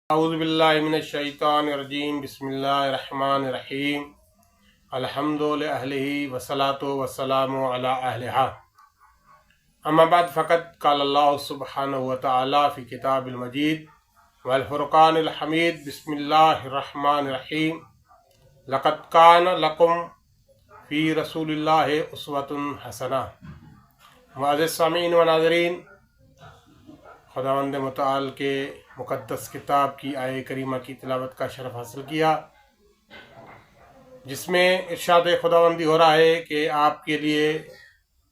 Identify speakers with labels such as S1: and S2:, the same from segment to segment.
S1: اعوذ باللہ من الشیطان الرجیم بسم اللہ الرحمن الرحیم الحمد للہ والصلاة والسلام علی اہلہا اما بعد فقط قال اللہ سبحانہ وتعالی فی کتاب المجید والفرقان الحمید بسم اللہ الرحمن الرحیم لقد کان لکم فی رسول اللہ اسوۃ حسنہ۔ معزز سامعین و ناظرین، خداوند متعال کے مقدس کتاب کی آیہ کریمہ کی تلاوت کا شرف حاصل کیا، جس میں ارشاد خداوندی ہو رہا ہے کہ آپ کے لیے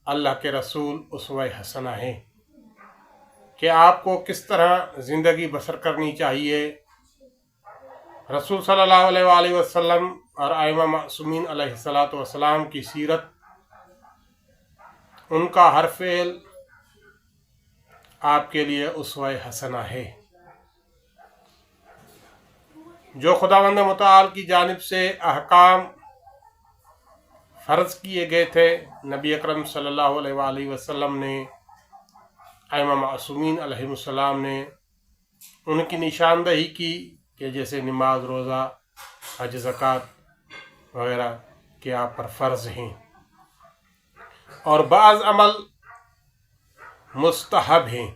S1: اللہ کے رسول اسوہ حسنہ ہیں، کہ آپ کو کس طرح زندگی بسر کرنی چاہیے۔ رسول صلی اللہ علیہ وآلہ وسلم اور ائمہ معصومین علیہ الصلاۃ والسلام کی سیرت، ان کا ہر فعل آپ کے لیے اسوہ حسنہ ہے۔ جو خداوند متعال کی جانب سے احکام فرض کیے گئے تھے، نبی اکرم صلی اللہ علیہ وآلہ وسلم نے، ائمہ معصومین علیہ السلام نے ان کی نشاندہی کی کہ جیسے نماز، روزہ، حج، زکوٰۃ وغیرہ کہ آپ پر فرض ہیں، اور بعض عمل مستحب ہیں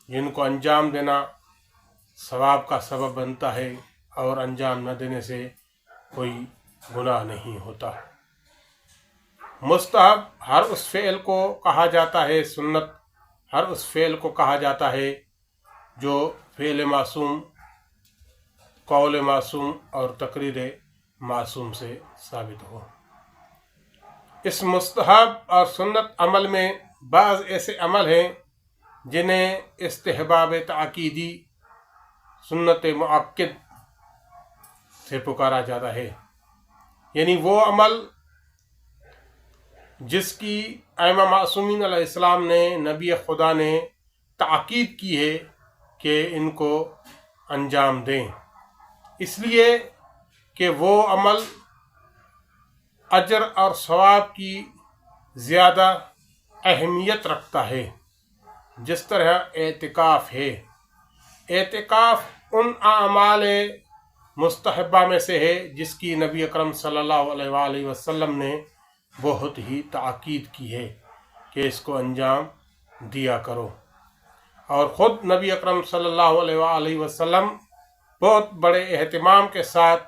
S1: جن کو انجام دینا ثواب کا سبب بنتا ہے، اور انجام نہ دینے سے کوئی گناہ نہیں ہوتا۔ مستحب ہر اس فعل کو کہا جاتا ہے، سنت ہر اس فعل کو کہا جاتا ہے جو فعل معصوم، قول معصوم اور تقریر معصوم سے ثابت ہو۔ اس مستحب اور سنت عمل میں بعض ایسے عمل ہیں جنہیں استحباب تاکیدی، سنت مؤکد سے پکارا جاتا ہے، یعنی وہ عمل جس کی ائمہ معصومین علیہ السلام نے، نبی خدا نے تاکید کی ہے کہ ان کو انجام دیں، اس لیے کہ وہ عمل اجر اور ثواب کی زیادہ اہمیت رکھتا ہے، جس طرح اعتکاف ہے۔ اعتکاف ان اعمال مستحبہ میں سے ہے جس کی نبی اکرم صلی اللہ علیہ وآلہ وسلم نے بہت ہی تاکید کی ہے کہ اس کو انجام دیا کرو، اور خود نبی اکرم صلی اللہ علیہ وآلہ وسلم بہت بڑے اہتمام کے ساتھ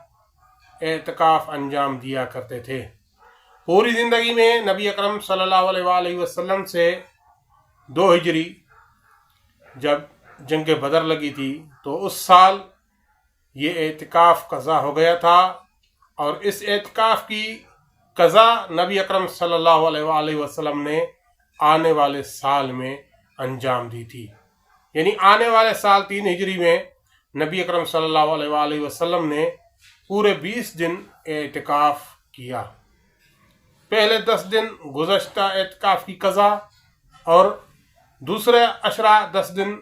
S1: اعتکاف انجام دیا کرتے تھے۔ پوری زندگی میں نبی اکرم صلی اللہ علیہ وآلہ وسلم سے 2 ہجری جب جنگ بدر لگی تھی تو اس سال یہ اعتکاف قضا ہو گیا تھا، اور اس اعتکاف کی قضا نبی اکرم صلی اللہ علیہ وآلہ وسلم نے آنے والے سال میں انجام دی تھی، یعنی آنے والے سال 3 ہجری میں نبی اکرم صلی اللہ علیہ وآلہ وسلم نے پورے 20 دن اعتکاف کیا۔ پہلے 10 دن گزشتہ اعتکاف کی قضا، اور دوسرے 10 دن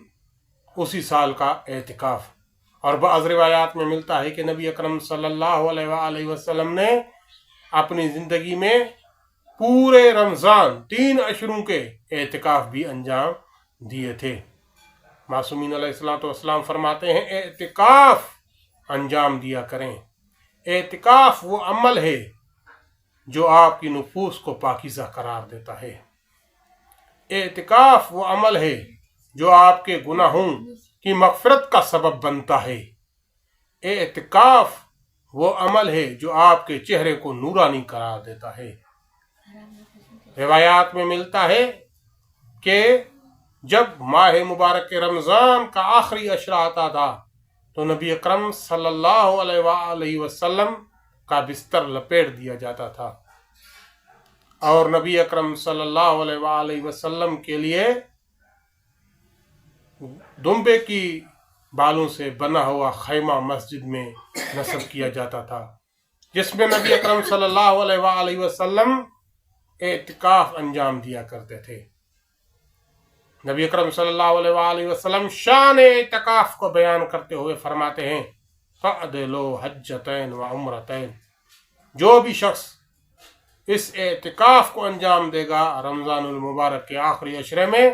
S1: اسی سال کا اعتکاف۔ اور بعض روایات میں ملتا ہے کہ نبی اکرم صلی اللہ علیہ وآلہ وسلم نے اپنی زندگی میں پورے رمضان 3 اشروں کے اعتکاف بھی انجام دیے تھے۔ معصومین علیہ السلام فرماتے ہیں اعتکاف انجام دیا کریں۔ اعتکاف وہ عمل ہے جو آپ کی نفوس کو پاکیزہ قرار دیتا ہے۔ اعتکاف وہ عمل ہے جو آپ کے گناہوں کی مغفرت کا سبب بنتا ہے۔ اعتکاف وہ عمل ہے جو آپ کے چہرے کو نورانی قرار دیتا ہے۔ روایات میں ملتا ہے کہ جب ماہ مبارک رمضان کا آخری عشرہ آتا تھا تو نبی اکرم صلی اللہ علیہ وآلہ وسلم کا بستر لپیٹ دیا جاتا تھا، اور نبی اکرم صلی اللہ علیہ وآلہ وسلم کے لیے دمبے کی بالوں سے بنا ہوا خیمہ مسجد میں نصب کیا جاتا تھا، جس میں نبی اکرم صلی اللہ علیہ وآلہ وسلم اعتکاف انجام دیا کرتے تھے۔ نبی اکرم صلی اللہ علیہ وآلہ وسلم شان اعتکاف کو بیان کرتے ہوئے فرماتے ہیں فَعْدِلُوا حَجَّتَيْن وَعُمْرَتَيْن، جو بھی شخص اس اعتکاف کو انجام دے گا رمضان المبارک کے آخری عشرے میں،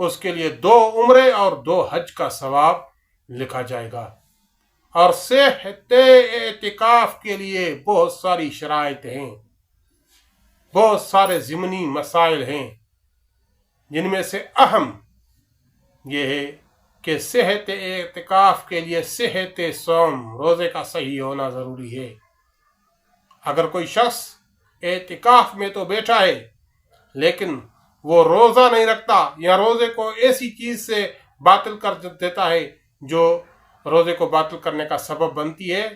S1: اس کے لیے 2 عمرے اور 2 حج کا ثواب لکھا جائے گا۔ اور صحت اعتکاف کے لیے بہت ساری شرائط ہیں، بہت سارے ضمنی مسائل ہیں، جن میں سے اہم یہ ہے کہ صحت اعتکاف کے لیے صحت صوم، روزے کا صحیح ہونا ضروری ہے۔ اگر کوئی شخص اعتکاف میں تو بیٹھا ہے لیکن وہ روزہ نہیں رکھتا یا روزے کو ایسی چیز سے باطل کر دیتا ہے جو روزے کو باطل کرنے کا سبب بنتی ہے،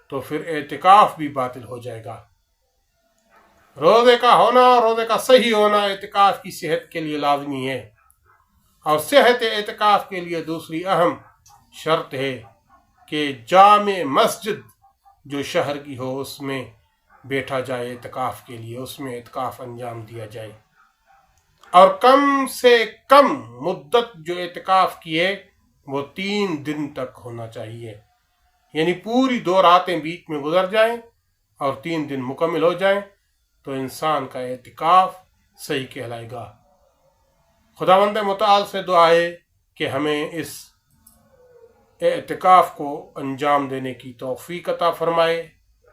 S1: تو پھر اعتکاف بھی باطل ہو جائے گا۔ روزے کا ہونا، روزے کا صحیح ہونا اعتکاف کی صحت کے لیے لازمی ہے۔ اور صحت اعتکاف کے لیے دوسری اہم شرط ہے کہ جامع مسجد جو شہر کی ہو اس میں بیٹھا جائے اعتکاف کے لیے، اس میں اعتکاف انجام دیا جائے۔ اور کم سے کم مدت جو اعتکاف کی ہے وہ 3 دن تک ہونا چاہیے، یعنی پوری 2 راتیں بیچ میں گزر جائیں اور 3 دن مکمل ہو جائیں تو انسان کا اعتکاف صحیح کہلائے گا۔ خداوند متعال سے دعا ہے کہ ہمیں اس اعتکاف کو انجام دینے کی توفیق عطا فرمائے۔